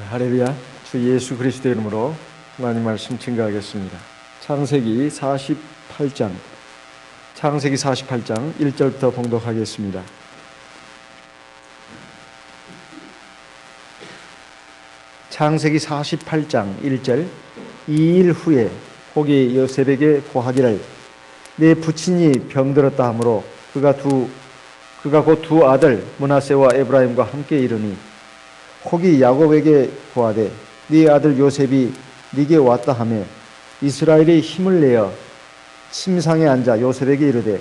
할렐루야. 주 예수 그리스도의 이름으로 하나님 말씀 증거하겠습니다. 창세기 48장 1절부터 봉독하겠습니다. 창세기 48장 1절. 2일 후에 혹이 요셉에게 고하기를 내 부친이 병들었다 하므로 그가 곧 두 아들 므낫세와 에브라임과 함께 이르니 혹이 야곱에게 고하되 네 아들 요셉이 네게 왔다 하며 이스라엘이 힘을 내어 침상에 앉아 요셉에게 이르되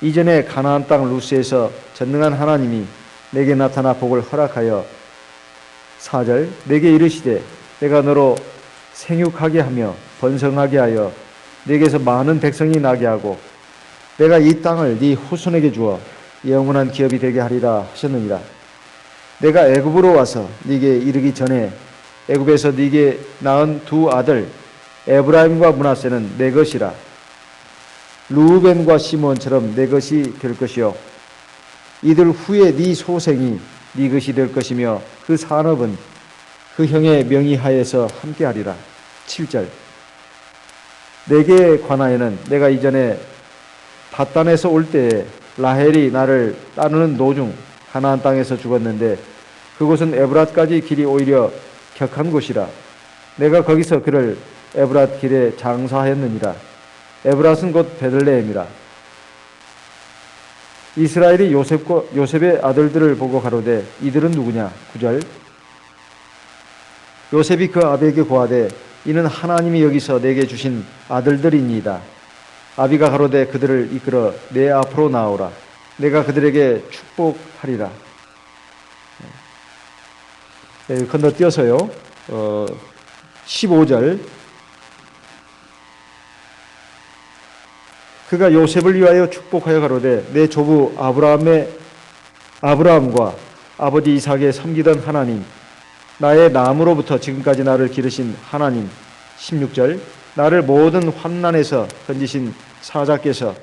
이전에 가나안 땅 루스에서 전능한 하나님이 내게 나타나 복을 허락하여 4절 내게 이르시되 내가 너로 생육하게 하며 번성하게 하여 네게서 많은 백성이 나게 하고 내가 이 땅을 네 후손에게 주어 영원한 기업이 되게 하리라 하셨느니라. 내가 애굽으로 와서 네게 이르기 전에 애굽에서 네게 낳은 두 아들 에브라임과 므낫세는 내 것이라. 루벤과 시몬처럼 내 것이 될 것이요 이들 후에 네 소생이 네 것이 될 것이며 그 산업은 그 형의 명의하에서 함께하리라. 7절 내게 관하여는 내가 이전에 밧단에서 올 때에 라헬이 나를 따르는 도중 가나안 땅에서 죽었는데 그곳은 에브랏까지 길이 오히려 격한 곳이라. 내가 거기서 그를 에브랏 길에 장사하였느니라. 에브랏은 곧 베들레헴이라. 이스라엘이 요셉의 아들들을 보고 가로되 이들은 누구냐. 9절 요셉이 그 아비에게 고하되 이는 하나님이 여기서 내게 주신 아들들이니이다. 아비가 가로되 그들을 이끌어 내 앞으로 나오라. 내가 그들에게 축복하리라. 건너뛰어서요. 15절 그가 요셉을 위하여 축복하여 가로되 내 조부 아브라함과 아버지 이삭에 섬기던 하나님 나의 남으로부터 지금까지 나를 기르신 하나님. 16절 나를 모든 환난에서 건지신 사자께서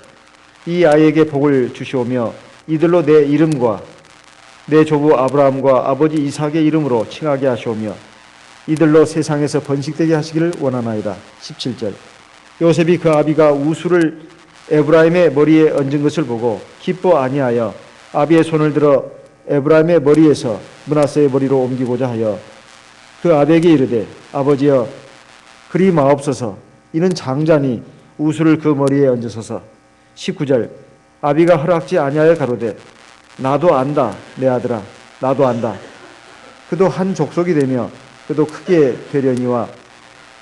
이 아이에게 복을 주시오며 이들로 내 이름과 내 조부 아브라함과 아버지 이삭의 이름으로 칭하게 하시오며 이들로 세상에서 번식되게 하시기를 원하나이다. 17절 요셉이 그 아비가 우수를 에브라임의 머리에 얹은 것을 보고 기뻐 아니하여 아비의 손을 들어 에브라임의 머리에서 므낫세의 머리로 옮기고자 하여 그 아비에게 이르되 아버지여 그리 마옵소서 이는 장자니 우수를 그 머리에 얹으소서. 19절 아비가 허락지 아니하여 가로되 나도 안다 내 아들아 나도 안다. 그도 한 족속이 되며 그도 크게 되려니와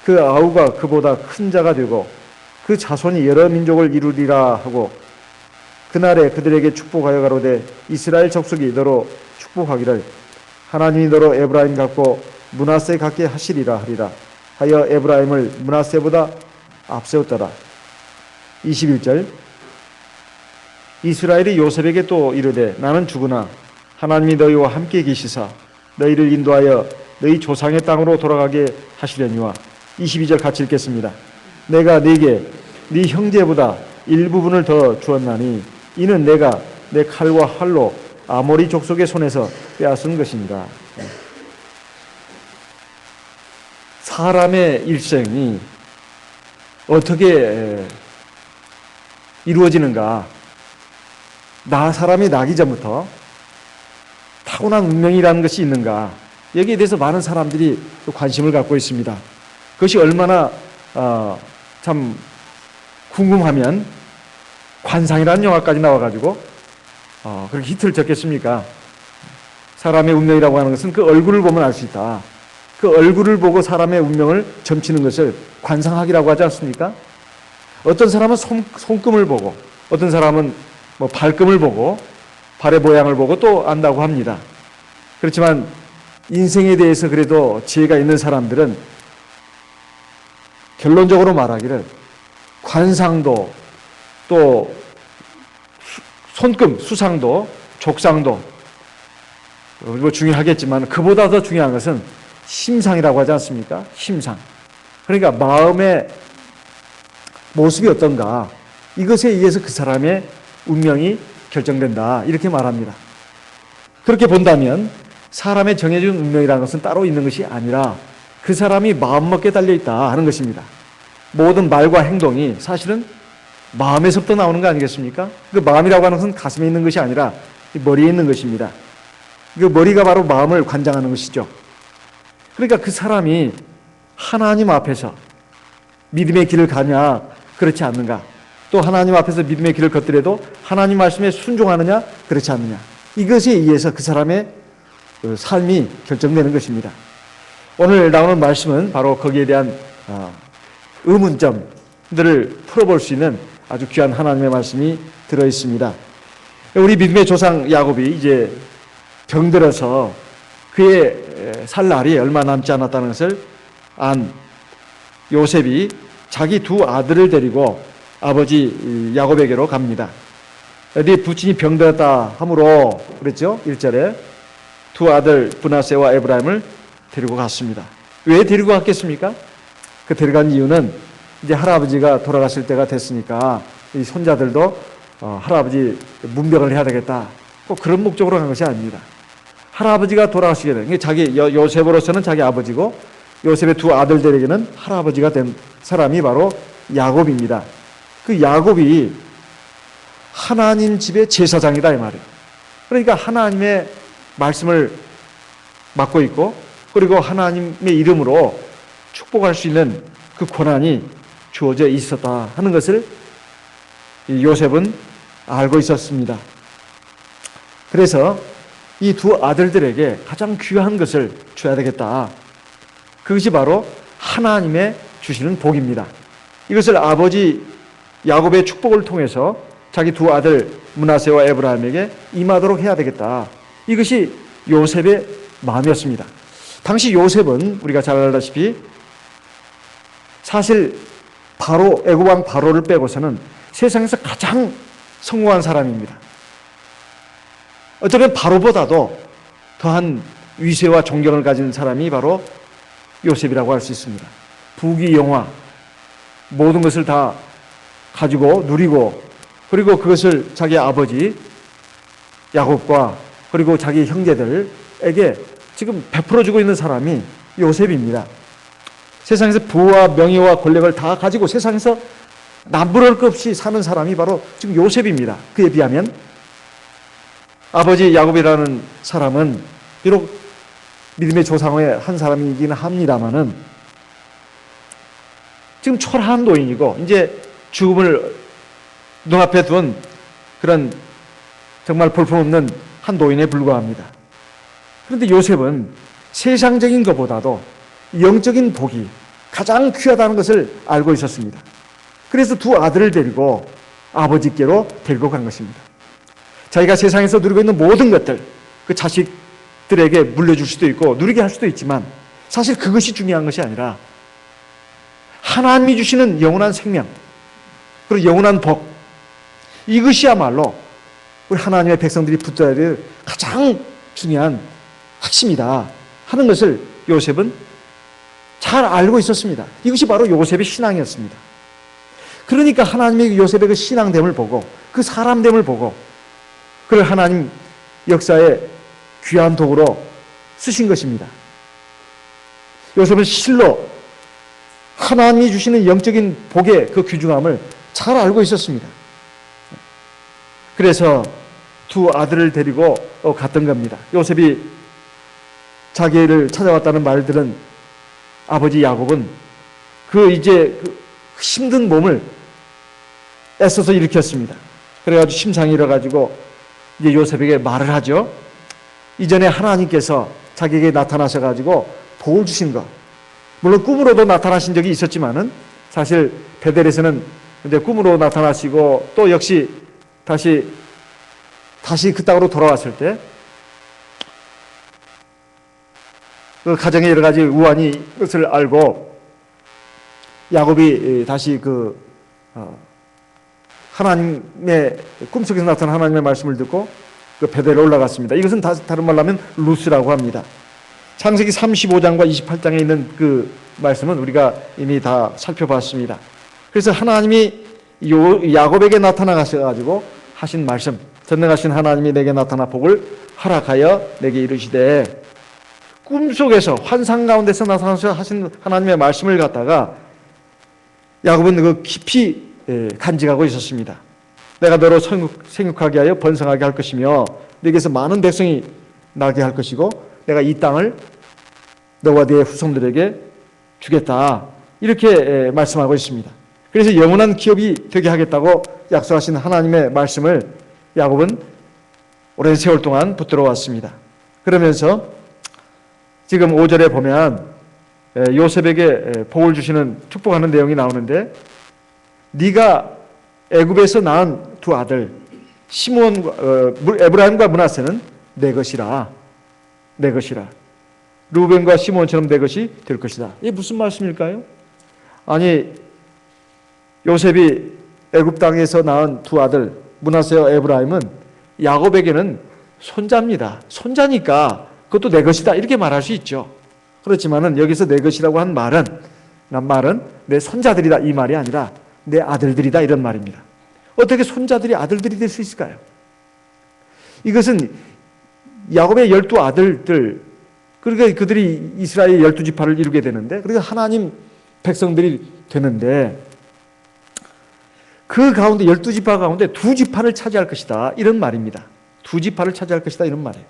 그 아우가 그보다 큰 자가 되고 그 자손이 여러 민족을 이루리라 하고 그날에 그들에게 축복하여 가로되 이스라엘 족속이 너로 축복하기를 하나님이 너로 에브라임 같고 므낫세 같게 하시리라 하리라 하여 에브라임을 므낫세보다 앞세웠더라. 21절 이스라엘이 요셉에게 또 이르되 나는 죽으나 하나님이 너희와 함께 계시사 너희를 인도하여 너희 조상의 땅으로 돌아가게 하시려니와. 22절 같이 읽겠습니다. 내가 네게 네 형제보다 일부분을 더 주었나니 이는 내가 내 칼과 활로 아모리 족속의 손에서 빼앗은 것이니라. 사람의 일생이 어떻게 이루어지는가. 사람이 나기 전부터 타고난 운명이라는 것이 있는가. 여기에 대해서 많은 사람들이 관심을 갖고 있습니다. 그것이 얼마나 참 궁금하면 관상이라는 영화까지 나와가지고 그렇게 히트를 쳤겠습니까? 사람의 운명이라고 하는 것은 그 얼굴을 보면 알 수 있다. 그 얼굴을 보고 사람의 운명을 점치는 것을 관상학이라고 하지 않습니까? 어떤 사람은 손금을 보고 어떤 사람은 발금을 보고 발의 모양을 보고 또 안다고 합니다. 그렇지만 인생에 대해서 그래도 지혜가 있는 사람들은 결론적으로 말하기를 관상도 또 손금, 수상도, 족상도 중요하겠지만 그보다 더 중요한 것은 심상이라고 하지 않습니까? 심상. 그러니까 마음의 모습이 어떤가. 이것에 의해서 그 사람의 운명이 결정된다. 이렇게 말합니다. 그렇게 본다면 사람의 정해진 운명이라는 것은 따로 있는 것이 아니라 그 사람이 마음먹기에 달려있다 하는 것입니다. 모든 말과 행동이 사실은 마음에서부터 나오는 거 아니겠습니까? 그 마음이라고 하는 것은 가슴에 있는 것이 아니라 머리에 있는 것입니다. 그 머리가 바로 마음을 관장하는 것이죠. 그러니까 그 사람이 하나님 앞에서 믿음의 길을 가냐 그렇지 않는가, 또 하나님 앞에서 믿음의 길을 걷더라도 하나님 말씀에 순종하느냐 그렇지 않느냐, 이것에 의해서 그 사람의 삶이 결정되는 것입니다. 오늘 나오는 말씀은 바로 거기에 대한 의문점들을 풀어볼 수 있는 아주 귀한 하나님의 말씀이 들어있습니다. 우리 믿음의 조상 야곱이 이제 병들어서 그의 살 날이 얼마 남지 않았다는 것을 안 요셉이 자기 두 아들을 데리고 아버지 야곱에게로 갑니다. 네 부친이 병들었다 하므로 그랬죠. 1절에 두 아들 브나세와 에브라임을 데리고 갔습니다. 왜 데리고 갔겠습니까? 그 데려간 이유는 이제 할아버지가 돌아가실 때가 됐으니까 이 손자들도 할아버지 문병을 해야 되겠다, 꼭 그런 목적으로 간 것이 아닙니다. 할아버지가 돌아가시게 된, 자기 요셉으로서는 자기 아버지고 요셉의 두 아들들에게는 할아버지가 된 사람이 바로 야곱입니다. 그 야곱이 하나님 집의 제사장이다 이 말이에요. 그러니까 하나님의 말씀을 맡고 있고, 그리고 하나님의 이름으로 축복할 수 있는 그 권한이 주어져 있었다 하는 것을 요셉은 알고 있었습니다. 그래서 이 두 아들들에게 가장 귀한 것을 줘야 되겠다. 그것이 바로 하나님의 주시는 복입니다. 이것을 아버지 야곱의 축복을 통해서 자기 두 아들 므낫세와 에브라임에게 임하도록 해야 되겠다. 이것이 요셉의 마음이었습니다. 당시 요셉은 우리가 잘 알다시피 사실 바로 애굽 왕 바로를 빼고서는 세상에서 가장 성공한 사람입니다. 어쩌면 바로보다도 더한 위세와 존경을 가진 사람이 바로 요셉이라고 할 수 있습니다. 부귀영화, 모든 것을 다 가지고 누리고, 그리고 그것을 자기 아버지 야곱과 그리고 자기 형제들에게 지금 베풀어주고 있는 사람이 요셉입니다. 세상에서 부와 명예와 권력을 다 가지고 세상에서 남부럴 것 없이 사는 사람이 바로 지금 요셉입니다. 그에 비하면 아버지 야곱이라는 사람은 비록 믿음의 조상의 한 사람이긴 합니다만은 지금 초라한 노인이고 이제 죽음을 눈앞에 둔 그런 정말 볼품없는 한 노인에 불과합니다. 그런데 요셉은 세상적인 것보다도 영적인 복이 가장 귀하다는 것을 알고 있었습니다. 그래서 두 아들을 데리고 아버지께로 데리고 간 것입니다. 자기가 세상에서 누리고 있는 모든 것들, 그 자식들에게 물려줄 수도 있고 누리게 할 수도 있지만 사실 그것이 중요한 것이 아니라 하나님이 주시는 영원한 생명, 그리고 영원한 복, 이것이야말로 우리 하나님의 백성들이 붙들어야 될 가장 중요한 핵심이다 하는 것을 요셉은 잘 알고 있었습니다. 이것이 바로 요셉의 신앙이었습니다. 그러니까 하나님의 요셉의 그 신앙됨을 보고, 그 사람됨을 보고 그를 하나님 역사의 귀한 도구로 쓰신 것입니다. 요셉은 실로 하나님이 주시는 영적인 복의 그 귀중함을 잘 알고 있었습니다. 그래서 두 아들을 데리고 갔던 겁니다. 요셉이 자기를 찾아왔다는 말들은 아버지 야곱은 이제 힘든 몸을 애써서 일으켰습니다. 그래가지고 심상이 일어가지고 이제 요셉에게 말을 하죠. 이전에 하나님께서 자기에게 나타나셔가지고 복을 주신 것, 물론 꿈으로도 나타나신 적이 있었지만은 사실 베델에서는 이제 꿈으로 나타나시고 또 역시 다시 그 땅으로 돌아왔을 때 그 가정에 여러 가지 우환이 것을 알고 야곱이 다시 하나님의 꿈속에서 나타난 하나님의 말씀을 듣고 그 베델에 올라갔습니다. 이것은 다른 말로 하면 루스라고 합니다. 창세기 35장과 28장에 있는 그 말씀은 우리가 이미 다 살펴봤습니다. 그래서 하나님이 야곱에게 나타나셔가지고 하신 말씀, 전능하신 하나님이 내게 나타나 복을 허락하여 내게 이르시되 꿈속에서 환상 가운데서 나타나서 하신 하나님의 말씀을 갖다가 야곱은 그 깊이 간직하고 있었습니다. 내가 너로 생육하게 하여 번성하게 할 것이며 너에게서 많은 백성이 나게 할 것이고 내가 이 땅을 너와 네 후손들에게 주겠다. 이렇게 말씀하고 있습니다. 그래서 영원한 기업이 되게 하겠다고 약속하신 하나님의 말씀을 야곱은 오랜 세월 동안 붙들어 왔습니다. 그러면서 지금 5절에 보면 요셉에게 복을 주시는 축복하는 내용이 나오는데 네가 애굽에서 낳은 두 아들 에브라임과 므낫세는 내 것이라. 내 것이라. 루벤과 시몬처럼 내 것이 될 것이다. 이게 무슨 말씀일까요? 아니 요셉이 애굽 땅에서 낳은 두 아들 므낫세와 에브라임은 야곱에게는 손자입니다. 손자니까 그것도 내 것이다 이렇게 말할 수 있죠. 그렇지만은 여기서 내 것이라고 한 말은 내 손자들이다 이 말이 아니라 내 아들들이다 이런 말입니다. 어떻게 손자들이 아들들이 될 수 있을까요? 이것은 야곱의 12아들들 그러니까 그들이 이스라엘 12지파를 이루게 되는데 그러니까 하나님 백성들이 되는데 그 가운데 12지파 가운데 2지파를 차지할 것이다 이런 말입니다. 2지파를 차지할 것이다 이런 말이에요.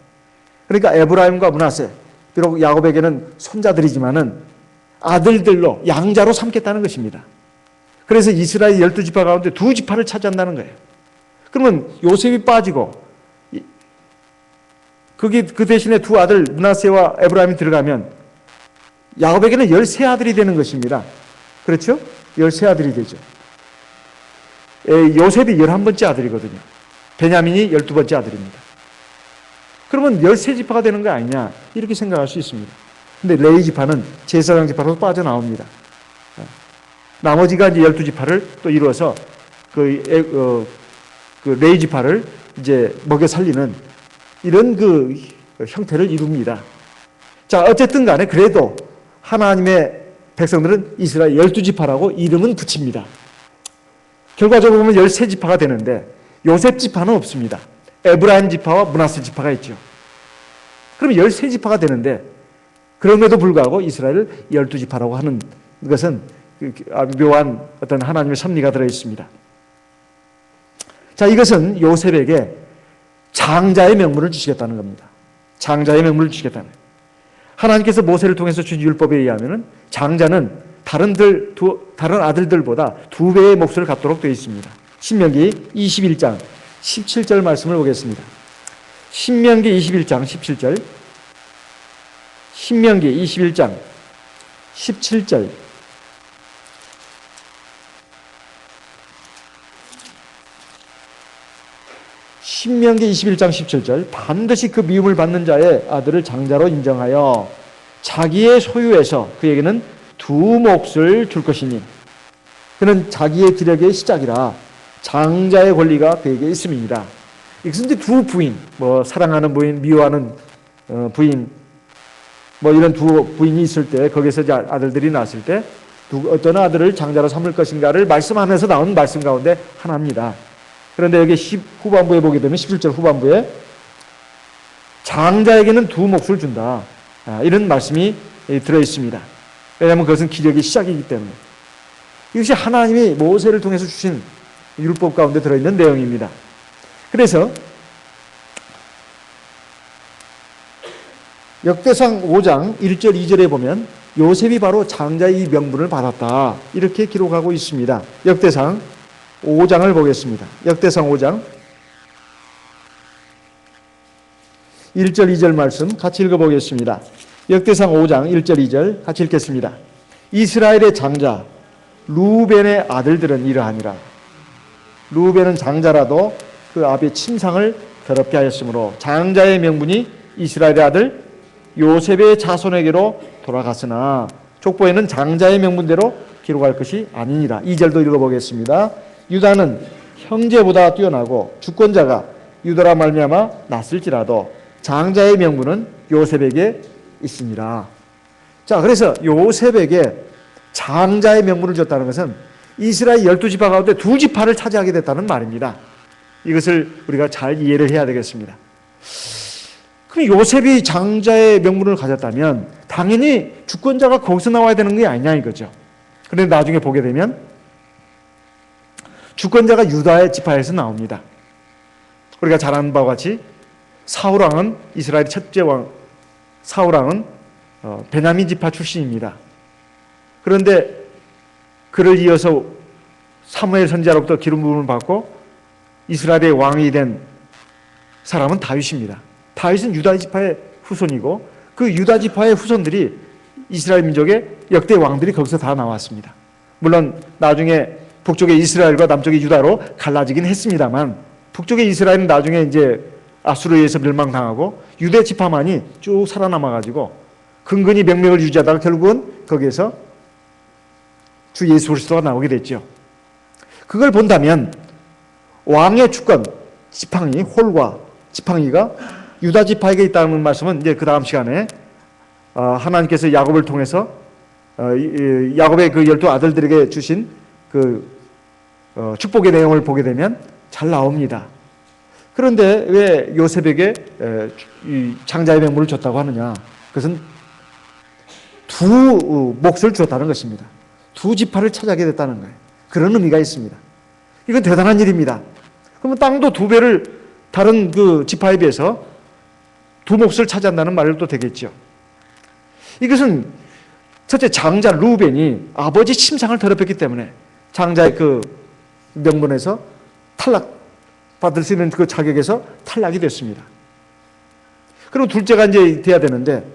그러니까 에브라임과 므낫세 비록 야곱에게는 손자들이지만은 아들들로 양자로 삼겠다는 것입니다. 그래서 이스라엘 12지파 가운데 2지파를 차지한다는 거예요. 그러면 요셉이 빠지고 그 대신에 두 아들 므낫세와 에브라임이 들어가면 야곱에게는 13아들이 되는 것입니다. 그렇죠? 13아들이 되죠. 요셉이 11번째 아들이거든요. 베냐민이 12번째 아들입니다. 그러면 13지파가 되는 거 아니냐 이렇게 생각할 수 있습니다. 근데 레위 지파는 제사장 지파로 빠져나옵니다. 나머지가 이제 12지파를 또 이루어서 그 레위 지파를 이제 먹여 살리는 이런 그 형태를 이룹니다. 자, 어쨌든 간에 그래도 하나님의 백성들은 이스라엘 12지파라고 이름은 붙입니다. 결과적으로 보면 13지파가 되는데 요셉 지파는 없습니다. 에브라임 지파와 므낫세 지파가 있죠. 그럼 13지파가 되는데 그럼에도 불구하고 이스라엘을 12지파라고 하는 것은 묘한 어떤 하나님의 섭리가 들어있습니다. 자, 이것은 요셉에게 장자의 명분을 주시겠다는 겁니다. 장자의 명분을 주시겠다는 거예요. 하나님께서 모세를 통해서 주신 율법에 의하면 장자는 다른 아들들보다 2배의 몫을 갖도록 되어 있습니다. 신명기 21장 17절 말씀을 보겠습니다. 신명기 21장 17절 신명기 21장 17절 신명기 21장 17절 반드시 그 미움을 받는 자의 아들을 장자로 인정하여 자기의 소유에서 그에게는 2 몫을 줄 것이니 그는 자기의 기력의 시작이라 장자의 권리가 그에게 있음이니라. 이것은 이제 2 부인, 사랑하는 부인, 미워하는 부인, 이런 2 부인이 있을 때 거기서 이제 아들들이 낳았을 때 어떤 아들을 장자로 삼을 것인가를 말씀하면서 나온 말씀 가운데 하나입니다. 그런데 여기 후반부에 보게 되면 17절 후반부에 장자에게는 2 몫을 준다. 이런 말씀이 들어있습니다. 왜냐하면 그것은 기력의 시작이기 때문에. 이것이 하나님이 모세를 통해서 주신 율법 가운데 들어있는 내용입니다. 그래서 역대상 5장 1절 2절에 보면 요셉이 바로 장자의 명분을 받았다. 이렇게 기록하고 있습니다. 역대상 5장을 보겠습니다. 역대상 5장 1절 2절 말씀 같이 읽어보겠습니다. 역대상 5장 1절 2절 같이 읽겠습니다. 이스라엘의 장자 루벤의 아들들은 이러하니라. 루벤은 장자라도 그 아비의 침상을 더럽게 하였으므로 장자의 명분이 이스라엘의 아들 요셉의 자손에게로 돌아갔으나 족보에는 장자의 명분대로 기록할 것이 아니니라. 2절도 읽어보겠습니다. 유다는 형제보다 뛰어나고 주권자가 유다라 말미암아 났을지라도 장자의 명분은 요셉에게 있습니다. 자, 그래서 요셉에게 장자의 명분을 줬다는 것은 이스라엘 12지파 가운데 2지파를 차지하게 됐다는 말입니다. 이것을 우리가 잘 이해를 해야 되겠습니다. 그럼 요셉이 장자의 명분을 가졌다면 당연히 주권자가 거기서 나와야 되는 게 아니냐 이거죠. 그런데 나중에 보게 되면 주권자가 유다의 지파에서 나옵니다. 우리가 잘 아는 바와 같이 사울왕은 이스라엘의 첫째 왕 사울왕은 베냐민 지파 출신입니다. 그런데 그를 이어서 사무엘 선지자로부터 기름 부음을 받고 이스라엘의 왕이 된 사람은 다윗입니다. 다윗은 유다 지파의 후손이고 그 유다 지파의 후손들이 이스라엘 민족의 역대 왕들이 거기서 다 나왔습니다. 물론 나중에 북쪽의 이스라엘과 남쪽의 유다로 갈라지긴 했습니다만 북쪽의 이스라엘은 나중에 이제 아수르에 의해서 멸망당하고 유대 지파만이 쭉 살아남아가지고 근근히 명맥을 유지하다가 결국은 거기에서 주 예수 그리스도가 나오게 됐죠. 그걸 본다면 왕의 주권, 지팡이, 홀과 지팡이가 유다 지파에게 있다는 말씀은 이제 그 다음 시간에 하나님께서 야곱을 통해서 야곱의 그 12 아들들에게 주신 그 축복의 내용을 보게 되면 잘 나옵니다. 그런데 왜 요셉에게 이 장자의 명분을 줬다고 하느냐? 그것은 두 몫을 주었다는 것입니다. 두 지파를 차지하게 됐다는 거예요. 그런 의미가 있습니다. 이건 대단한 일입니다. 그러면 땅도 두 배를 다른 그 지파에 비해서 두 몫을 차지한다는 말도 되겠죠. 이것은 첫째 장자 루벤이 아버지 침상을 더럽혔기 때문에 장자의 그 명분에서 탈락받을 수 있는 그 자격에서 탈락이 됐습니다. 그리고 둘째가 이제 돼야 되는데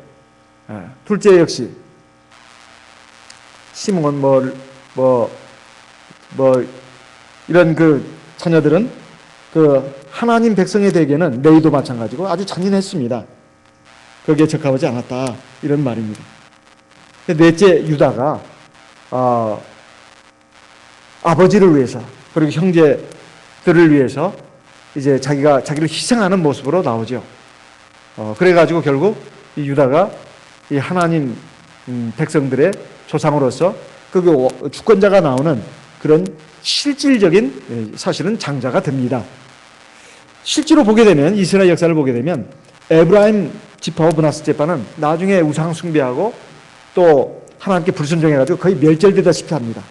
둘째 역시 시므온 이런 그 자녀들은 그 하나님 백성의 대개는 레위도 마찬가지고 아주 잔인했습니다. 거기에 적합하지 않았다 이런 말입니다. 넷째 유다가 아버지를 위해서 그리고 형제들을 위해서 이제 자기를 희생하는 모습으로 나오죠. 그래가지고 결국 이 유다가 이 하나님 백성들의 조상으로서 그 주권자가 나오는 그런 실질적인 사실은 장자가 됩니다. 실제로 보게 되면 이스라엘 역사를 보게 되면 에브라임 지파와 므낫세 지파는 나중에 우상 숭배하고 또 하나님께 불순종해가지고 거의 멸절되다시피 합니다.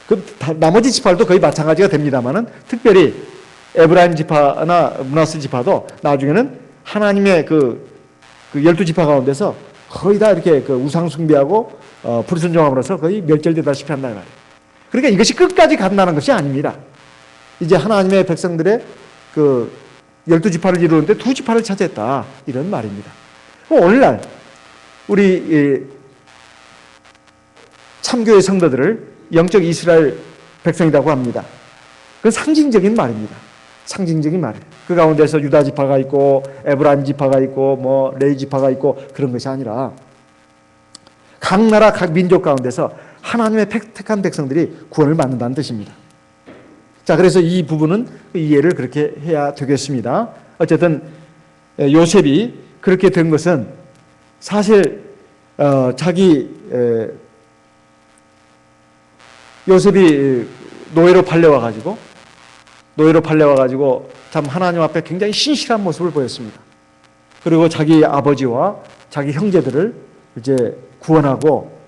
그 나머지 지파들도 거의 마찬가지가 됩니다만은 특별히 에브라임 지파나 므낫세 지파도 나중에는 하나님의 그 12지파 가운데서 거의 다 이렇게 그 우상 숭배하고 불순종함으로써 거의 멸절되다시피 한다 말이에요. 그러니까 이것이 끝까지 간다는 것이 아닙니다. 이제 하나님의 백성들의 그 12지파를 이루는데 2지파를 차지했다 이런 말입니다. 오늘날 우리 참교회 성도들을 영적 이스라엘 백성이라고 합니다. 그건 상징적인 말입니다. 상징적인 말이에요. 그 가운데서 유다 지파가 있고 에브라임 지파가 있고 뭐 레위 지파가 있고 그런 것이 아니라 각 나라 각 민족 가운데서 하나님의 택한 백성들이 구원을 받는다는 뜻입니다. 자, 그래서 이 부분은 이해를 그렇게 해야 되겠습니다. 어쨌든 요셉이 그렇게 된 것은 사실 요셉이 노예로 팔려와가지고 참 하나님 앞에 굉장히 신실한 모습을 보였습니다. 그리고 자기 아버지와 자기 형제들을 이제 구원하고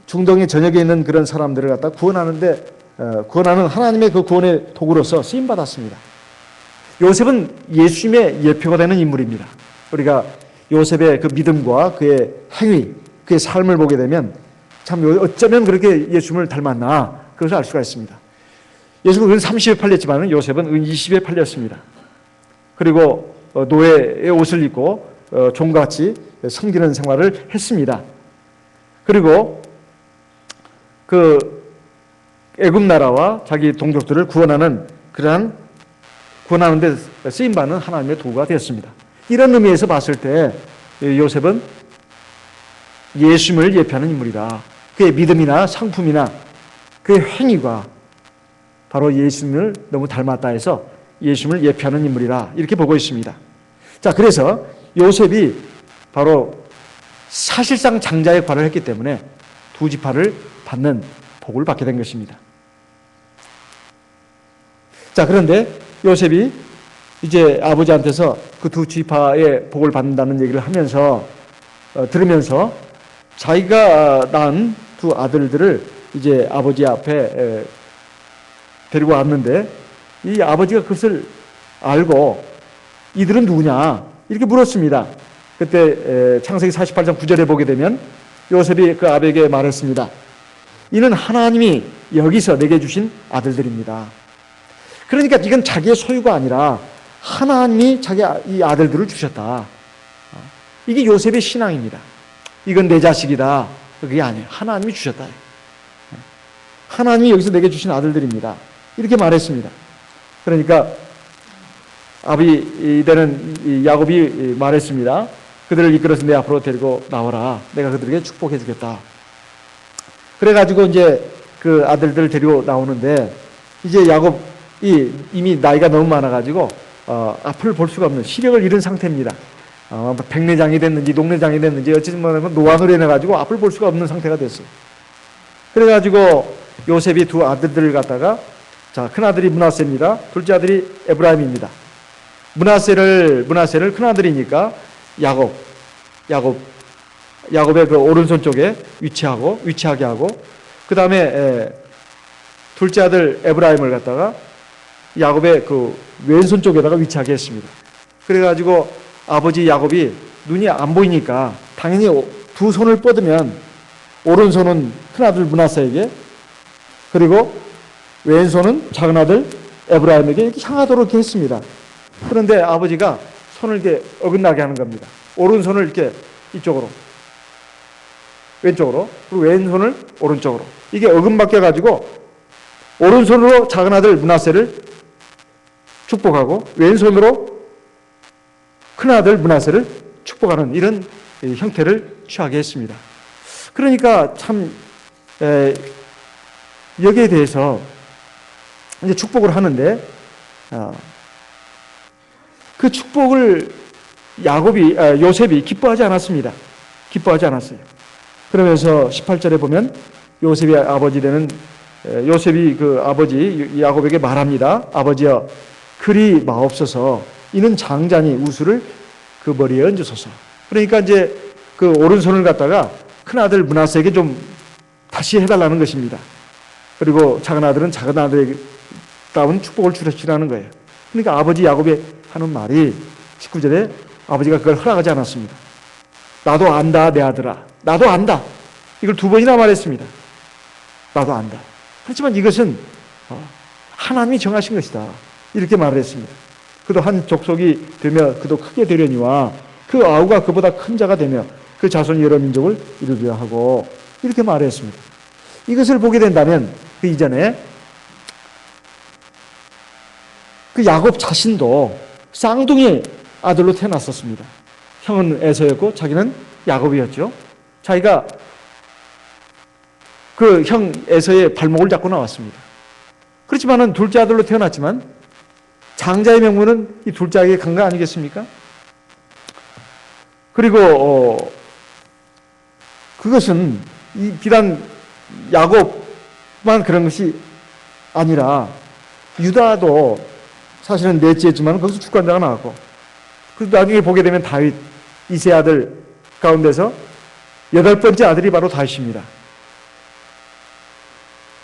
중동의 전역에 있는 그런 사람들을 갖다 구원하는 하나님의 그 구원의 도구로서 쓰임받았습니다. 요셉은 예수님의 예표가 되는 인물입니다. 우리가 요셉의 그 믿음과 그의 행위, 그의 삶을 보게 되면 참 어쩌면 그렇게 예수님을 닮았나 그것을 알 수가 있습니다. 예수는 은 30에 팔렸지만 요셉은 은 20에 팔렸습니다. 그리고 노예의 옷을 입고 종같이 섬기는 생활을 했습니다. 그리고 그 애굽 나라와 자기 동족들을 구원하는 데 쓰임받는 하나님의 도구가 되었습니다. 이런 의미에서 봤을 때 요셉은 예수님을 예표하는 인물이다. 그의 믿음이나 상품이나 그의 행위가 바로 예수님을 너무 닮았다 해서 예수님을 예표하는 인물이라 이렇게 보고 있습니다. 자, 그래서 요셉이 바로 사실상 장자의 역할을 했기 때문에 2지파를 받는 복을 받게 된 것입니다. 자, 그런데 요셉이 이제 아버지한테서 그 두 지파의 복을 받는다는 얘기를 하면서 들으면서 자기가 낳은 두 아들들을 이제 아버지 앞에 데리고 왔는데 이 아버지가 그것을 알고 이들은 누구냐 이렇게 물었습니다. 그때 창세기 48장 9절에 보게 되면 요셉이 그 아버지에게 말했습니다. 이는 하나님이 여기서 내게 주신 아들들입니다. 그러니까 이건 자기의 소유가 아니라 하나님이 자기 이 아들들을 주셨다. 이게 요셉의 신앙입니다. 이건 내 자식이다. 그게 아니에요. 하나님이 주셨다. 하나님이 여기서 내게 주신 아들들입니다. 이렇게 말했습니다. 그러니까 아비 되는 야곱이 말했습니다. 그들을 이끌어서 내 앞으로 데리고 나와라. 내가 그들에게 축복해 주겠다. 그래가지고 이제 그 아들들을 데리고 나오는데 이제 야곱이 이미 나이가 너무 많아가지고 앞을 볼 수가 없는 시력을 잃은 상태입니다. 백내장이 됐는지 녹내장이 됐는지 어쨌든 노안으로 인해가지고 앞을 볼 수가 없는 상태가 됐어요. 그래가지고 요셉이 두 아들들을 갖다가 자, 큰아들이 므낫세입니다. 둘째 아들이 에브라임입니다. 므낫세를 큰아들이니까 야곱의 그 오른손 쪽에 위치하게 하고 그 다음에 둘째 아들 에브라임을 갖다가 야곱의 그 왼손 쪽에다가 위치하게 했습니다. 그래가지고 아버지 야곱이 눈이 안 보이니까 당연히 두 손을 뻗으면 오른손은 큰아들 므낫세에게 그리고 왼손은 작은아들 에브라임에게 이렇게 향하도록 이렇게 했습니다. 그런데 아버지가 손을 이렇게 어긋나게 하는 겁니다. 오른손을 이렇게 이쪽으로 왼쪽으로 그리고 왼손을 오른쪽으로 이게 어긋맞게 가지고 오른손으로 작은아들 므낫세를 축복하고 왼손으로 큰아들 므낫세를 축복하는 이런 형태를 취하게 했습니다. 그러니까 참 여기에 대해서 이제 축복을 하는데 그 축복을 요셉이 기뻐하지 않았습니다. 기뻐하지 않았어요. 그러면서 18절에 보면 요셉이 그 아버지 야곱에게 말합니다. 아버지여 그리 마옵소서 이는 장자니 우수를 그 머리에 얹으소서. 그러니까 이제 그 오른손을 갖다가 큰아들 므낫세에게 좀 다시 해달라는 것입니다. 그리고 작은아들은 작은아들에게 따운 축복을 주시라는 거예요. 그러니까 아버지 야곱이 하는 말이 19절에 아버지가 그걸 허락하지 않았습니다. 나도 안다 내 아들아. 나도 안다. 이걸 두 번이나 말했습니다. 나도 안다. 하지만 이것은 하나님이 정하신 것이다. 이렇게 말을 했습니다. 그도 한 족속이 되며 그도 크게 되려니와 그 아우가 그보다 큰 자가 되며 그 자손이 여러 민족을 이루려 하고 이렇게 말했습니다. 이것을 보게 된다면 그 이전에 그 야곱 자신도 쌍둥이 아들로 태어났었습니다. 형은 에서였고 자기는 야곱이었죠. 자기가 그 형 에서의 발목을 잡고 나왔습니다. 그렇지만은 둘째 아들로 태어났지만 장자의 명분은 이 둘째 아들에게 간 거 아니겠습니까? 그리고 그것은 비단 야곱만 그런 것이 아니라 유다도 사실은 넷째였지만 거기서 주권자가 나왔고 그리고 나중에 보게 되면 다윗 이세 아들 가운데서 8번째 아들이 바로 다윗입니다.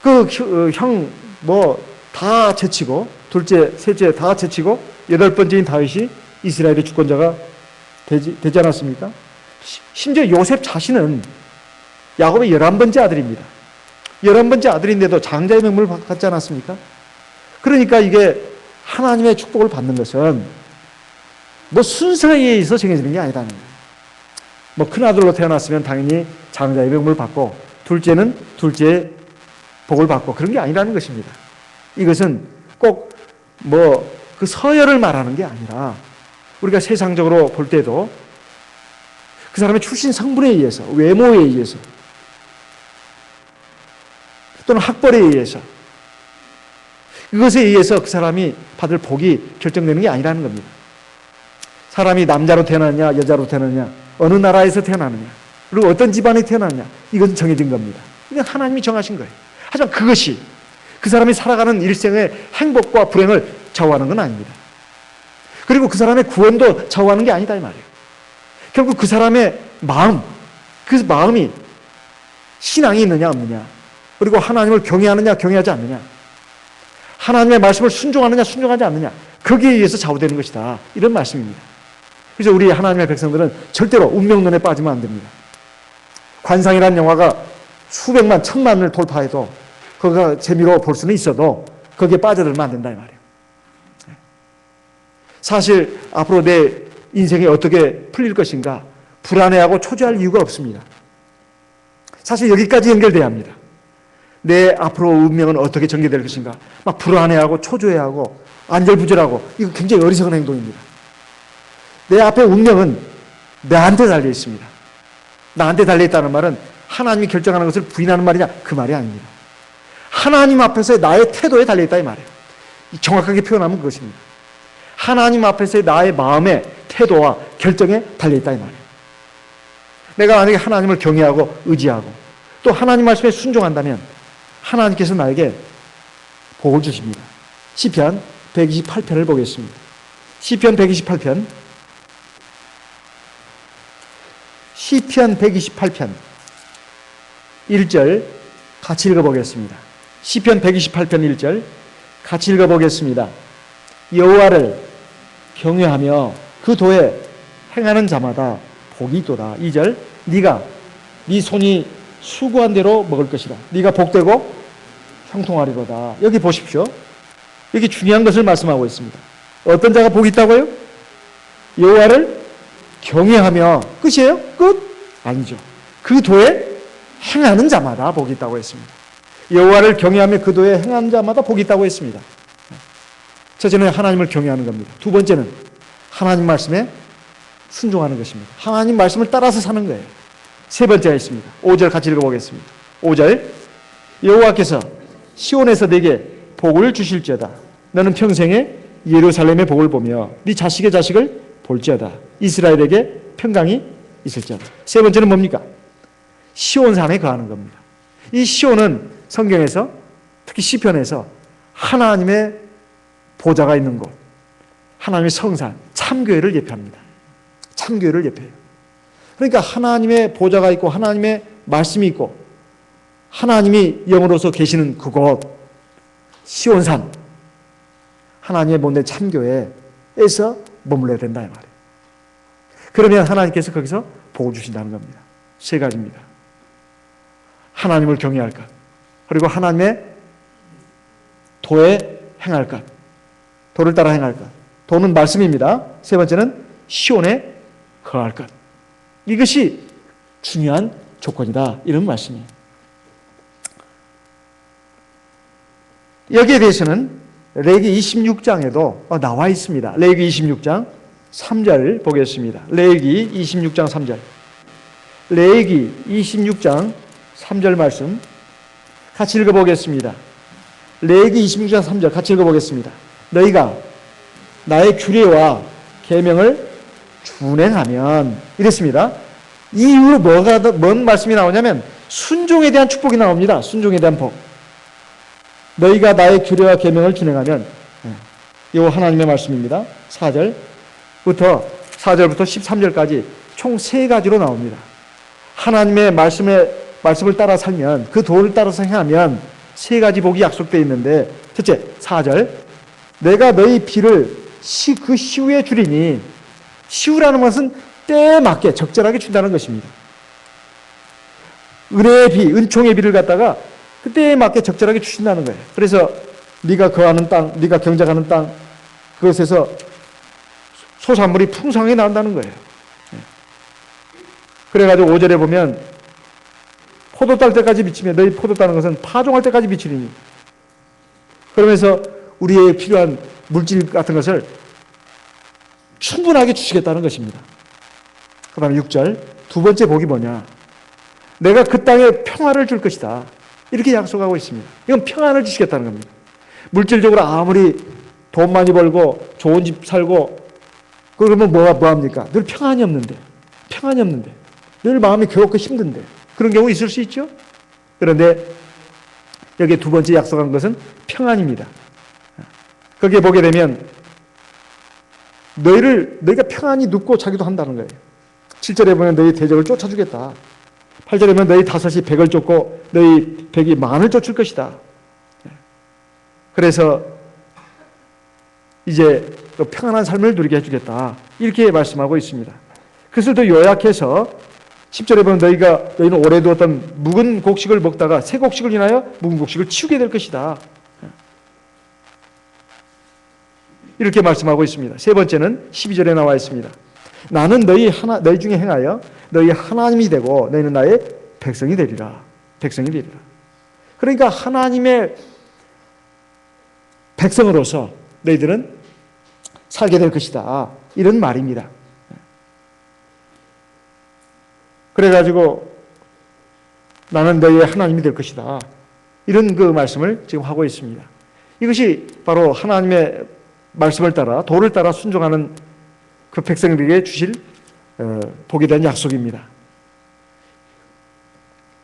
그 형 다 제치고 둘째, 셋째 다 제치고 8번째인 다윗이 이스라엘의 주권자가 되지 않았습니까? 심지어 요셉 자신은 야곱의 11번째 아들입니다. 11번째 아들인데도 장자의 명분을 받지 않았습니까? 그러니까 이게 하나님의 축복을 받는 것은 순서에 의해서 정해지는 게 아니라는 거예요. 큰아들로 태어났으면 당연히 장자의 명분을 받고 둘째는 둘째의 복을 받고 그런 게 아니라는 것입니다. 이것은 꼭 그 서열을 말하는 게 아니라 우리가 세상적으로 볼 때도 그 사람의 출신 성분에 의해서 외모에 의해서 또는 학벌에 의해서 그것에 의해서 그 사람이 받을 복이 결정되는 게 아니라는 겁니다. 사람이 남자로 태어나느냐 여자로 태어나느냐 어느 나라에서 태어나느냐 그리고 어떤 집안에 태어나느냐 이것은 정해진 겁니다. 이건 하나님이 정하신 거예요. 하지만 그것이 그 사람이 살아가는 일생의 행복과 불행을 좌우하는 건 아닙니다. 그리고 그 사람의 구원도 좌우하는 게 아니다 이 말이에요. 결국 그 사람의 마음, 그 마음이 신앙이 있느냐 없느냐, 그리고 하나님을 경외하느냐 경외하지 않느냐, 하나님의 말씀을 순종하느냐 순종하지 않느냐, 거기에 의해서 좌우되는 것이다, 이런 말씀입니다. 그래서 우리 하나님의 백성들은 절대로 운명론에 빠지면 안 됩니다. 관상이라는 영화가 수백만 천만을 돌파해도 그거가 재미로 볼 수는 있어도 거기에 빠져들면 안 된다 이 말이에요. 사실 앞으로 내 인생이 어떻게 풀릴 것인가 불안해하고 초조할 이유가 없습니다. 사실 여기까지 연결돼야 합니다. 내 앞으로 운명은 어떻게 전개될 것인가 막 불안해하고 초조해하고 안절부절하고, 이거 굉장히 어리석은 행동입니다. 내 앞에 운명은 나한테 달려 있습니다. 나한테 달려 있다는 말은 하나님이 결정하는 것을 부인하는 말이냐, 그 말이 아닙니다. 하나님 앞에서의 나의 태도에 달려 있다 이 말이에요. 정확하게 표현하면 그것입니다. 하나님 앞에서의 나의 마음의 태도와 결정에 달려 있다 이 말이에요. 내가 만약에 하나님을 경외하고 의지하고 또 하나님 말씀에 순종한다면 하나님께서 나에게 복을 주십니다. 시편 128편을 보겠습니다. 시편 128편, 시편 128편 1절 같이 읽어보겠습니다. 시편 128편 1절 같이 읽어보겠습니다. 여호와를 경외하며 그 도에 행하는 자마다 복이 있도다. 2절 네가 네 손이 수고한 대로 먹을 것이라. 네가 복되고 형통하리로다. 여기 보십시오. 여기 중요한 것을 말씀하고 있습니다. 어떤 자가 복이 있다고요? 여호와를 경외하며, 끝이에요? 끝? 아니죠. 그 도에 행하는 자마다 복이 있다고 했습니다. 여호와를 경외하며 그 도에 행하는 자마다 복이 있다고 했습니다. 첫째는 하나님을 경외하는 겁니다. 두 번째는 하나님 말씀에 순종하는 것입니다. 하나님 말씀을 따라서 사는 거예요. 세 번째가 있습니다. 5절 같이 읽어보겠습니다. 5절 여호와께서 시온에서 내게 복을 주실지어다. 너는 평생에 예루살렘의 복을 보며 네 자식의 자식을 볼지어다. 이스라엘에게 평강이 있을지어다. 세 번째는 뭡니까? 시온산에 거하는 겁니다. 이 시온은 성경에서 특히 시편에서 하나님의 보좌가 있는 곳, 하나님의 성산, 참교회를 예표합니다. 참교회를 예표해요. 그러니까 하나님의 보좌가 있고 하나님의 말씀이 있고 하나님이 영으로서 계시는 그곳 시온산, 하나님의 본된 참교회에서 머물러야 된다 이 말이에요. 그러면 하나님께서 거기서 복을 주신다는 겁니다. 세 가지입니다. 하나님을 경외할 것, 그리고 하나님의 도에 행할 것, 도를 따라 행할 것. 도는 말씀입니다. 세 번째는 시온에 거할 것. 이것이 중요한 조건이다, 이런 말씀이에요. 여기에 대해서는 레위기 26장에도 나와 있습니다. 레위기 26장 3절 보겠습니다. 레위기 26장 3절. 레위기 26장 3절 말씀 같이 읽어보겠습니다. 레위기 26장 3절 같이 읽어보겠습니다. 너희가 나의 규례와 계명을 준행하면, 이랬습니다. 이 이후로 뭔 말씀이 나오냐면 순종에 대한 축복이 나옵니다. 순종에 대한 복. 너희가 나의 규례와 계명을 준행하면, 이거 하나님의 말씀입니다. 4절부터 13절까지 총 세 가지로 나옵니다. 하나님의 말씀을 따라 살면, 그 도를 따라서 행하면 세 가지 복이 약속되어 있는데, 첫째 4절 내가 너희 비를 그 시후에 주리니, 시후라는 것은 때에 맞게 적절하게 준다는 것입니다. 은혜의 비, 은총의 비를 갖다가 그때에 맞게 적절하게 주신다는 거예요. 그래서 네가 거하는 땅, 네가 경작하는 땅, 그것에서 소산물이 풍성하게 나온다는 거예요. 그래가지고 5절에 보면 포도 딸 때까지 미치며 너희 포도 따는 것은 파종할 때까지 미치리니, 그러면서 우리의 필요한 물질 같은 것을 충분하게 주시겠다는 것입니다. 그 다음에 6절 두 번째 복이 뭐냐, 내가 그 땅에 평화를 줄 것이다, 이렇게 약속하고 있습니다. 이건 평안을 주시겠다는 겁니다. 물질적으로 아무리 돈 많이 벌고 좋은 집 살고 그러면 뭐합니까? 늘 평안이 없는데 늘 마음이 괴롭고 힘든데, 그런 경우 있을 수 있죠. 그런데 여기 두 번째 약속한 것은 평안입니다. 거기에 보게 되면 너희가 평안히 눕고 자기도 한다는 거예요. 7절에 보면 너희 대적을 쫓아주겠다. 8절에 보면 너희 다섯이 백을 쫓고 너희 백이 만을 쫓을 것이다. 그래서 이제 평안한 삶을 누리게 해주겠다. 이렇게 말씀하고 있습니다. 그것을 더 요약해서 10절에 보면 너희는 오래 두었던 묵은 곡식을 먹다가 새 곡식을 인하여 묵은 곡식을 치우게 될 것이다. 이렇게 말씀하고 있습니다. 세 번째는 12절에 나와 있습니다. 나는 너희 중에 행하여 너희 하나님이 되고 너희는 나의 백성이 되리라. 백성이 되리라. 그러니까 하나님의 백성으로서 너희들은 살게 될 것이다. 이런 말입니다. 그래가지고 나는 너희의 하나님이 될 것이다. 이런 그 말씀을 지금 하고 있습니다. 이것이 바로 하나님의 말씀을 따라 도를 따라 순종하는 그 백성들에게 주실 복에 대한 약속입니다.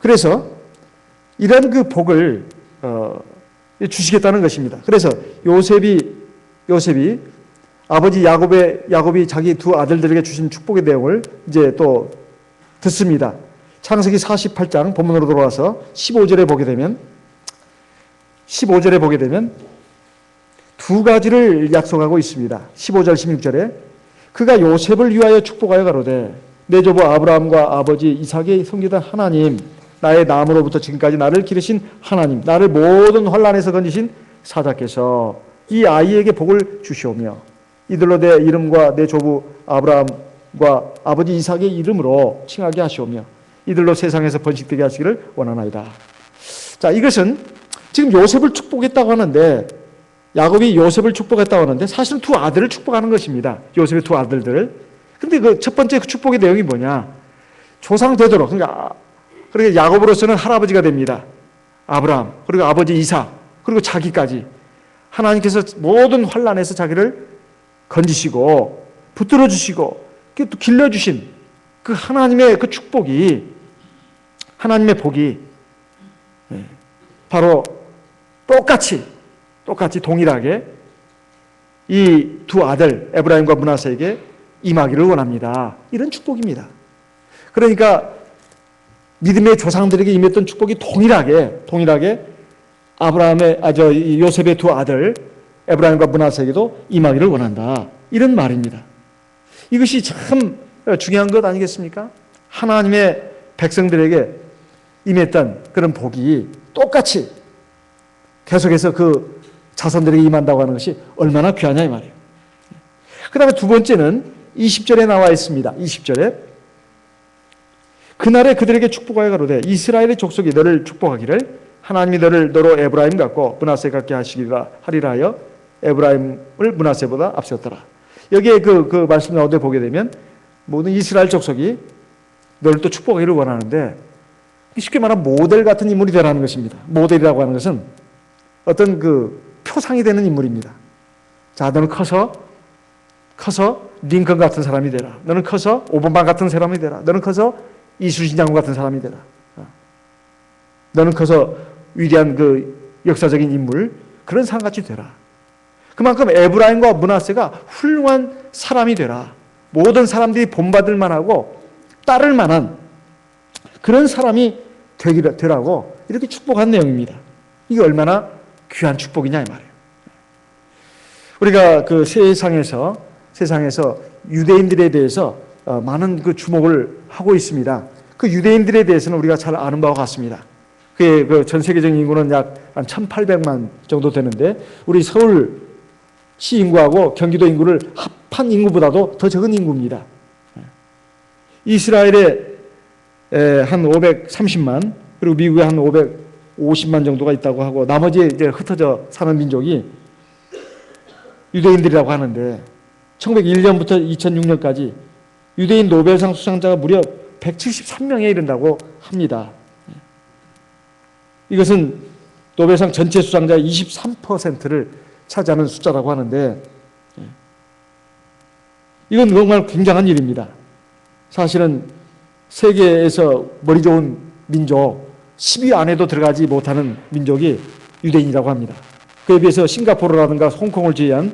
그래서 이런 그 복을 주시겠다는 것입니다. 그래서 요셉이 아버지 야곱이 자기 두 아들들에게 주신 축복의 내용을 이제 또 듣습니다. 창세기 48장 본문으로 돌아와서 15절에 보게 되면 두 가지를 약속하고 있습니다. 15절 16절에 그가 요셉을 위하여 축복하여 가로되 내 조부 아브라함과 아버지 이삭의 섬기던 하나님, 나의 남으로부터 지금까지 나를 기르신 하나님, 나를 모든 환난에서 건지신 사자께서 이 아이에게 복을 주시오며 이들로 내 이름과 내 조부 아브라함과 아버지 이삭의 이름으로 칭하게 하시오며 이들로 세상에서 번식되게 하시기를 원하나이다. 자, 이것은 지금 요셉을 축복했다고 하는데, 야곱이 요셉을 축복했다고 하는데 사실은 두 아들을 축복하는 것입니다. 요셉의 두 아들들을. 근데 그 첫 번째 그 축복의 내용이 뭐냐? 조상 되도록, 그러니까 야곱으로서는 할아버지가 됩니다. 아브라함, 그리고 아버지 이삭, 그리고 자기까지. 하나님께서 모든 환난에서 자기를 건지시고 붙들어 주시고 또 길러주신 그 하나님의 그 축복이, 하나님의 복이 바로 똑같이 동일하게 이 두 아들 에브라임과 므낫세에게 임하기를 원합니다. 이런 축복입니다. 그러니까 믿음의 조상들에게 임했던 축복이 동일하게 요셉의 두 아들 에브라임과 므낫세에게도 임하기를 원한다. 이런 말입니다. 이것이 참 중요한 것 아니겠습니까? 하나님의 백성들에게 임했던 그런 복이 똑같이 계속해서 그 자손들에게 임한다고 하는 것이 얼마나 귀하냐 이 말이에요. 그 다음에 두 번째는 20절에 나와 있습니다. 20절에 그날에 그들에게 축복하여 가로되 이스라엘의 족속이 너를 축복하기를 하나님이 너로 에브라임 같고 므낫세 같게 하시리라 하여 에브라임을 므낫세보다 앞세웠더라. 여기에 그 말씀 나오는데 보게 되면 모든 이스라엘 족속이 너를 또 축복하기를 원하는데, 쉽게 말하면 모델 같은 인물이 되라는 것입니다. 모델이라고 하는 것은 어떤 그 표상이 되는 인물입니다. 자, 너는 커서 링컨 같은 사람이 되라. 너는 커서 오바마 같은 사람이 되라. 너는 커서 이순신 장군 같은 사람이 되라. 너는 커서 위대한 그 역사적인 인물, 그런 사람같이 되라. 그만큼 에브라임과 므낫세가 훌륭한 사람이 되라. 모든 사람들이 본받을 만하고 따를 만한 그런 사람이 되라고 이렇게 축복한 내용입니다. 이게 얼마나 귀한 축복이냐 이 말이에요. 우리가 그 세상에서 유대인들에 대해서 많은 그 주목을 하고 있습니다. 그 유대인들에 대해서는 우리가 잘 아는 바와 같습니다. 그 전 세계적인 인구는 약 한 1,800만 정도 되는데 우리 서울시 인구하고 경기도 인구를 합한 인구보다도 더 적은 인구입니다. 이스라엘에 한 530만, 그리고 미국에 한 550만 정도가 있다고 하고 나머지 이제 흩어져 사는 민족이 유대인들이라고 하는데 1901년부터 2006년까지 유대인 노벨상 수상자가 무려 173명에 이른다고 합니다. 이것은 노벨상 전체 수상자의 23%를 차지하는 숫자라고 하는데 이건 정말 굉장한 일입니다. 사실은 세계에서 머리 좋은 민족 10위 안에도 들어가지 못하는 민족이 유대인이라고 합니다. 그에 비해서 싱가포르라든가 홍콩을 제외한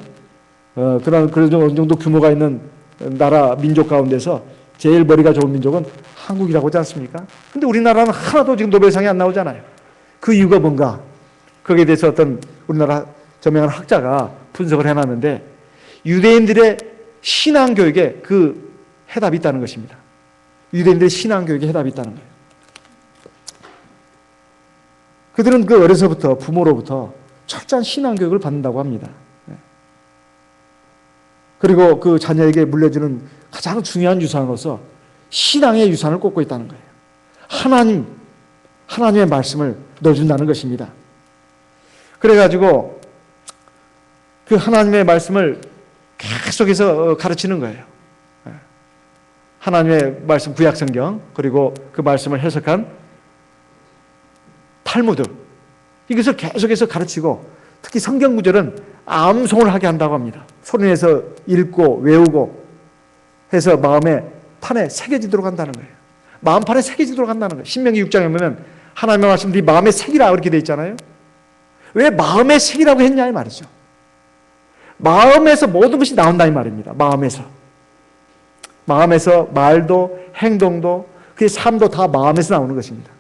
그런 어느 정도 규모가 있는 나라 민족 가운데서 제일 머리가 좋은 민족은 한국이라고 하지 않습니까? 근데 우리나라는 하나도 지금 노벨상이 안 나오잖아요. 그 이유가 뭔가? 거기에 대해서 어떤 우리나라 저명한 학자가 분석을 해놨는데 유대인들의 신앙교육에 그 해답이 있다는 것입니다. 유대인들의 신앙교육에 해답이 있다는 거예요. 그들은 그 어려서부터 부모로부터 철저한 신앙교육을 받는다고 합니다. 그리고 그 자녀에게 물려주는 가장 중요한 유산으로서 신앙의 유산을 꽂고 있다는 거예요. 하나님의 말씀을 넣어준다는 것입니다. 그래가지고 그 하나님의 말씀을 계속해서 가르치는 거예요. 하나님의 말씀 구약성경 그리고 그 말씀을 해석한 탈무드 이것을 계속해서 가르치고 특히 성경 구절은 암송을 하게 한다고 합니다. 소리내서 읽고 외우고 해서 마음의 판에 새겨지도록 한다는 거예요. 마음판에 새겨지도록 한다는 거예요. 신명기 6장에 보면 하나님의 말씀 네 마음에 새기라 이렇게 돼 있잖아요. 왜 마음에 새기라고 했냐 이 말이죠. 마음에서 모든 것이 나온다 이 말입니다. 마음에서 말도 행동도 그의 삶도 다 마음에서 나오는 것입니다.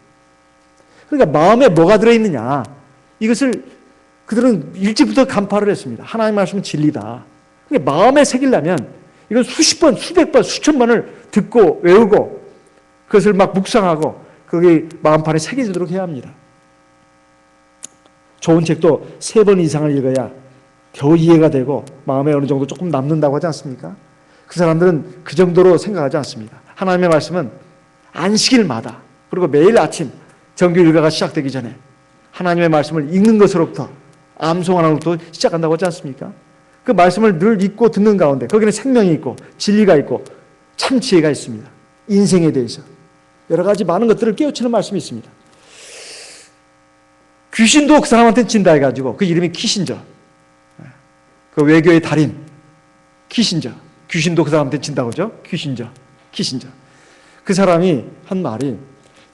그러니까 마음에 뭐가 들어있느냐 이것을 그들은 일찍부터 간파를 했습니다. 하나님의 말씀은 진리다. 그러니까 마음에 새기려면 이건 수십 번, 수백 번, 수천 번을 듣고 외우고 그것을 막 묵상하고 그게 마음판에 새겨지도록 해야 합니다. 좋은 책도 3번 이상을 읽어야 겨우 이해가 되고 마음에 어느 정도 조금 남는다고 하지 않습니까? 그 사람들은 그 정도로 생각하지 않습니다. 하나님의 말씀은 안식일마다 그리고 매일 아침 정규 일과가 시작되기 전에 하나님의 말씀을 읽는 것으로부터 암송하는 것부터 시작한다고 하지 않습니까? 그 말씀을 늘 읽고 듣는 가운데 거기는 생명이 있고 진리가 있고 참 지혜가 있습니다. 인생에 대해서 여러 가지 많은 것들을 깨우치는 말씀이 있습니다. 귀신도 그 사람한테는 진다 해가지고 그 이름이 키신저, 그 외교의 달인 키신저. 귀신도 그 사람한테 진다고 하죠. 키신저. 그 사람이 한 말이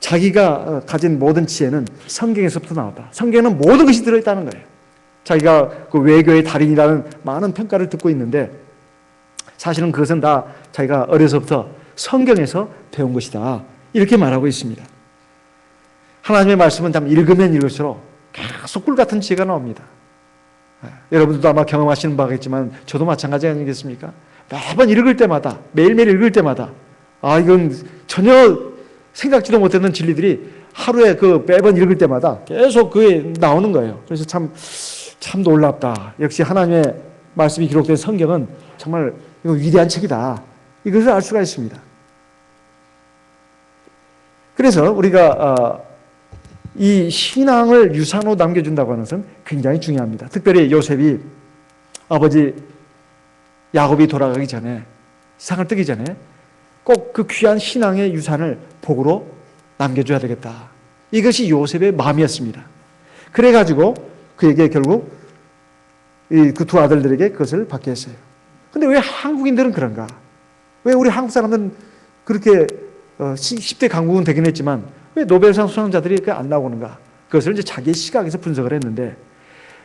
자기가 가진 모든 지혜는 성경에서부터 나왔다. 성경에는 모든 것이 들어있다는 거예요. 자기가 그 외교의 달인이라는 많은 평가를 듣고 있는데 사실은 그것은 다 자기가 어려서부터 성경에서 배운 것이다. 이렇게 말하고 있습니다. 하나님의 말씀은 참 읽으면 읽을수록 계속 꿀 같은 지혜가 나옵니다. 여러분들도 아마 경험하시는 바겠지만 저도 마찬가지 아니겠습니까? 매번 읽을 때마다 매일매일 읽을 때마다 이건 전혀 생각지도 못했던 진리들이 하루에 그 매번 읽을 때마다 계속 그게 나오는 거예요. 그래서 참 놀랍다. 역시 하나님의 말씀이 기록된 성경은 정말 이거 위대한 책이다. 이것을 알 수가 있습니다. 그래서 우리가 이 신앙을 유산으로 남겨준다고 하는 것은 굉장히 중요합니다. 특별히 요셉이 아버지 야곱이 돌아가기 전에 세상을 뜨기 전에 꼭 그 귀한 신앙의 유산을 복으로 남겨줘야 되겠다. 이것이 요셉의 마음이었습니다. 그래가지고 그에게 결국 그 두 아들들에게 그것을 받게 했어요. 근데 왜 한국인들은 그런가? 왜 우리 한국 사람들은 그렇게 10대 강국은 되긴 했지만 왜 노벨상 수상자들이 안 나오는가? 그것을 이제 자기의 시각에서 분석을 했는데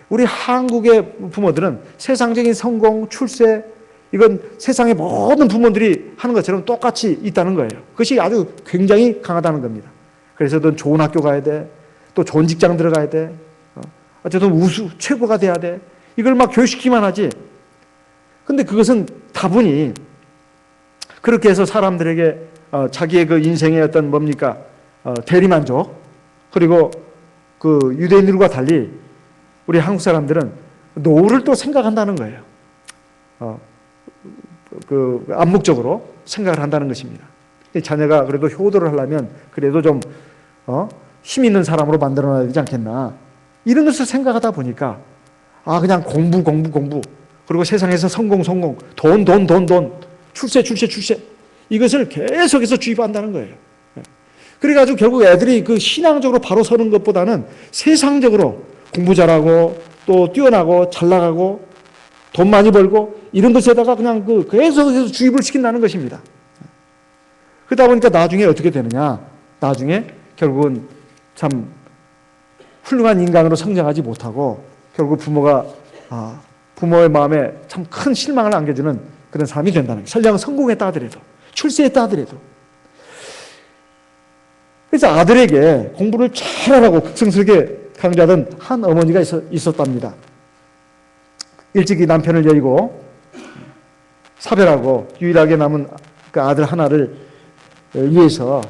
우리 한국의 부모들은 세상적인 성공, 출세 이건 세상의 모든 부모들이 하는 것처럼 똑같이 있다는 거예요. 그것이 아주 굉장히 강하다는 겁니다. 그래서 넌 좋은 학교 가야 돼. 또 좋은 직장 들어가야 돼. 어쨌든 우수, 최고가 돼야 돼. 이걸 막 교육시키기만 하지. 근데 그것은 다분히 그렇게 해서 사람들에게 자기의 그 인생의 어떤 뭡니까? 대리만족. 그리고 그 유대인들과 달리 우리 한국 사람들은 노후를 또 생각한다는 거예요. 그 암묵적으로 생각을 한다는 것입니다. 자녀가 그래도 효도를 하려면 그래도 좀 힘 있는 사람으로 만들어놔야 되지 않겠나. 이런 것을 생각하다 보니까 그냥 공부 그리고 세상에서 성공 돈 출세 이것을 계속해서 주입한다는 거예요. 그래가지고 결국 애들이 그 신앙적으로 바로 서는 것보다는 세상적으로 공부 잘하고 또 뛰어나고 잘 나가고 돈 많이 벌고 이런 것에다가 그냥 계속해서 주입을 시킨다는 것입니다. 그러다 보니까 나중에 어떻게 되느냐? 나중에 결국은 참 훌륭한 인간으로 성장하지 못하고 결국 부모가 부모의 마음에 참 큰 실망을 안겨주는 그런 사람이 된다는 거예요. 설령 성공했다 하더라도, 출세했다 하더라도. 그래서 아들에게 공부를 잘하라고 극성스럽게 강조하던 한 어머니가 있었답니다. 일찍이 남편을 여의고 사별하고 유일하게 남은 그 아들 하나를 위해서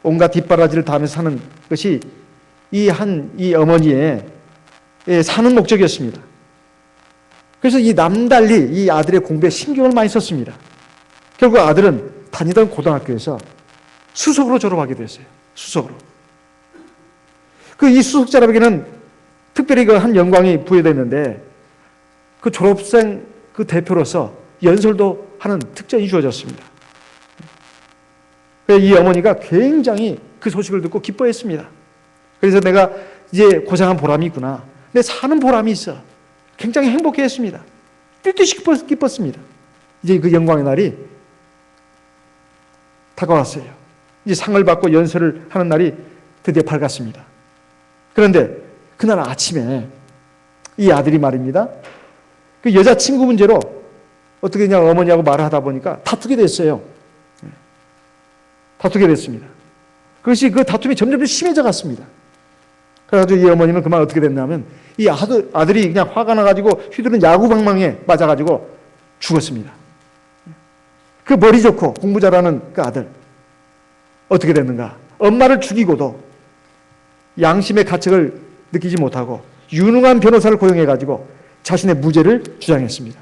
온갖 뒷바라지를 다하면서 사는 것이 이 어머니의 사는 목적이었습니다. 그래서 이 남달리 이 아들의 공부에 신경을 많이 썼습니다. 결국 아들은 다니던 고등학교에서 수석으로 졸업하게 됐어요. 수석으로. 이 수석자라에게는 특별히 그 한 영광이 부여됐는데 그 졸업생 그 대표로서 연설도 하는 특전이 주어졌습니다. 이 어머니가 굉장히 그 소식을 듣고 기뻐했습니다. 그래서 내가 이제 고생한 보람이 있구나. 내 사는 보람이 있어. 굉장히 행복해했습니다. 뛸 듯이 기뻤습니다. 이제 그 영광의 날이 다가왔어요. 이제 상을 받고 연설을 하는 날이 드디어 밝았습니다. 그런데 그날 아침에 이 아들이 말입니다. 그 여자친구 문제로 어떻게 그냥 어머니하고 말을 하다 보니까 다투게 됐어요. 다투게 됐습니다. 그것이 그 다툼이 점점 심해져 갔습니다. 그래가지고 이 어머니는 그만 어떻게 됐냐면 이 아들이 그냥 화가 나가지고 휘두른 야구방망이에 맞아가지고 죽었습니다. 그 머리 좋고 공부 잘하는 그 아들 어떻게 됐는가? 엄마를 죽이고도 양심의 가책을 느끼지 못하고 유능한 변호사를 고용해가지고 자신의 무죄를 주장했습니다.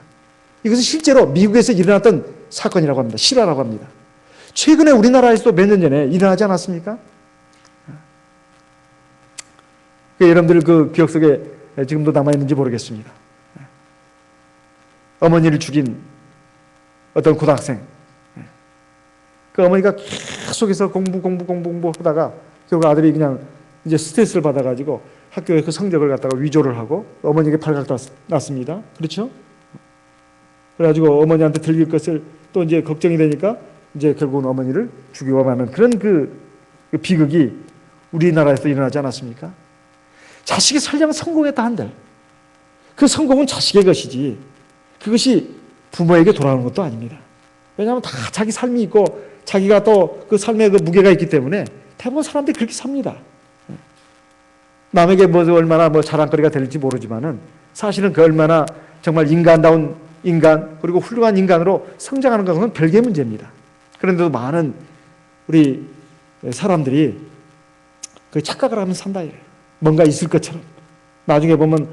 이것은 실제로 미국에서 일어났던 사건이라고 합니다. 실화라고 합니다. 최근에 우리나라에서도 몇 년 전에 일어나지 않았습니까? 여러분들 그 기억 속에 지금도 남아있는지 모르겠습니다. 어머니를 죽인 어떤 고등학생. 그 어머니가 계속해서 공부 하다가 결국 아들이 그냥 이제 스트레스를 받아가지고 학교에 그 성적을 갖다가 위조를 하고 어머니에게 발각났습니다. 그렇죠? 그래가지고 어머니한테 들릴 것을 또 이제 걱정이 되니까 이제 결국은 어머니를 죽이고 마는 그런 그 비극이 우리나라에서 일어나지 않았습니까? 자식이 설령 성공했다 한들 그 성공은 자식의 것이지 그것이 부모에게 돌아오는 것도 아닙니다. 왜냐하면 다 자기 삶이 있고 자기가 또 그 삶에 그 무게가 있기 때문에 대부분 사람들이 그렇게 삽니다. 남에게 얼마나 자랑거리가 될지 모르지만은 사실은 그 얼마나 정말 인간다운 인간 그리고 훌륭한 인간으로 성장하는 것은 별개의 문제입니다. 그런데도 많은 우리 사람들이 그 착각을 하면서 산다 이래요. 뭔가 있을 것처럼. 나중에 보면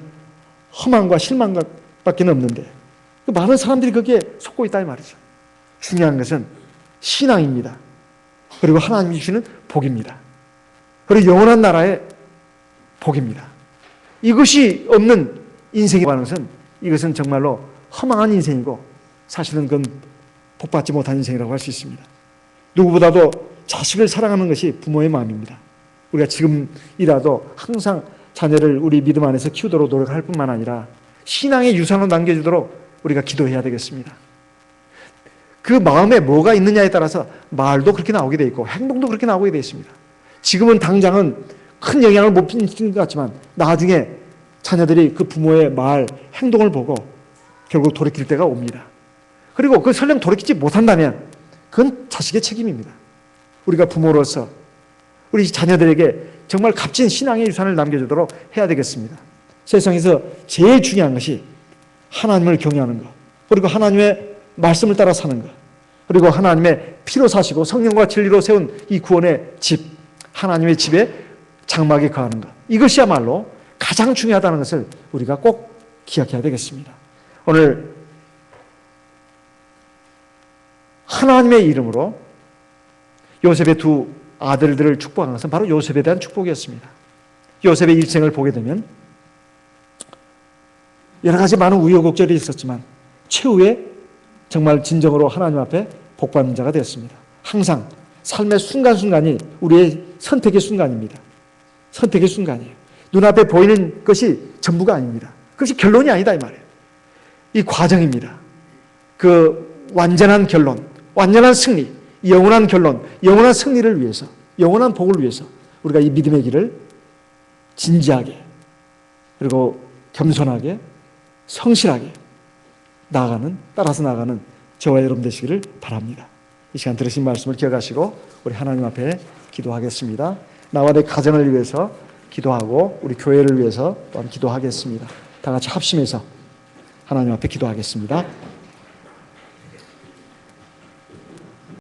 허망과 실망밖에 없는데 그 많은 사람들이 거기에 속고 있다 이 말이죠. 중요한 것은 신앙입니다. 그리고 하나님이 주시는 복입니다. 그리고 영원한 나라의 복입니다. 이것이 없는 인생이라는 것은 이것은 정말로 허망한 인생이고 사실은 그건 복받지 못한 인생이라고 할 수 있습니다. 누구보다도 자식을 사랑하는 것이 부모의 마음입니다. 우리가 지금이라도 항상 자녀를 우리 믿음 안에서 키우도록 노력할 뿐만 아니라 신앙의 유산으로 남겨주도록 우리가 기도해야 되겠습니다. 그 마음에 뭐가 있느냐에 따라서 말도 그렇게 나오게 돼 있고 행동도 그렇게 나오게 돼 있습니다. 지금은 당장은 큰 영향을 못 미치는 것 같지만 나중에 자녀들이 그 부모의 말, 행동을 보고 결국 돌이킬 때가 옵니다. 그리고 그 설령 돌이키지 못한다면 그건 자식의 책임입니다. 우리가 부모로서 우리 자녀들에게 정말 값진 신앙의 유산을 남겨주도록 해야 되겠습니다. 세상에서 제일 중요한 것이 하나님을 경외하는 것, 그리고 하나님의 말씀을 따라 사는 것, 그리고 하나님의 피로 사시고 성령과 진리로 세운 이 구원의 집, 하나님의 집에 장막에 거하는 것, 이것이야말로 가장 중요하다는 것을 우리가 꼭 기억해야 되겠습니다. 오늘 하나님의 이름으로 요셉의 두 아들들을 축복한 것은 바로 요셉에 대한 축복이었습니다. 요셉의 일생을 보게 되면 여러 가지 많은 우여곡절이 있었지만 최후에 정말 진정으로 하나님 앞에 복받는 자가 되었습니다. 항상 삶의 순간순간이 우리의 선택의 순간입니다. 선택의 순간이에요. 눈앞에 보이는 것이 전부가 아닙니다. 그것이 결론이 아니다 이 말이에요. 이 과정입니다. 그 완전한 결론, 완전한 승리, 영원한 결론, 영원한 승리를 위해서, 영원한 복을 위해서 우리가 이 믿음의 길을 진지하게 그리고 겸손하게 성실하게 따라서 나아가는 저와 여러분 되시기를 바랍니다. 이 시간 들으신 말씀을 기억하시고 우리 하나님 앞에 기도하겠습니다. 나와 내 가정을 위해서 기도하고 우리 교회를 위해서 또한 기도하겠습니다. 다 같이 합심해서 하나님 앞에 기도하겠습니다.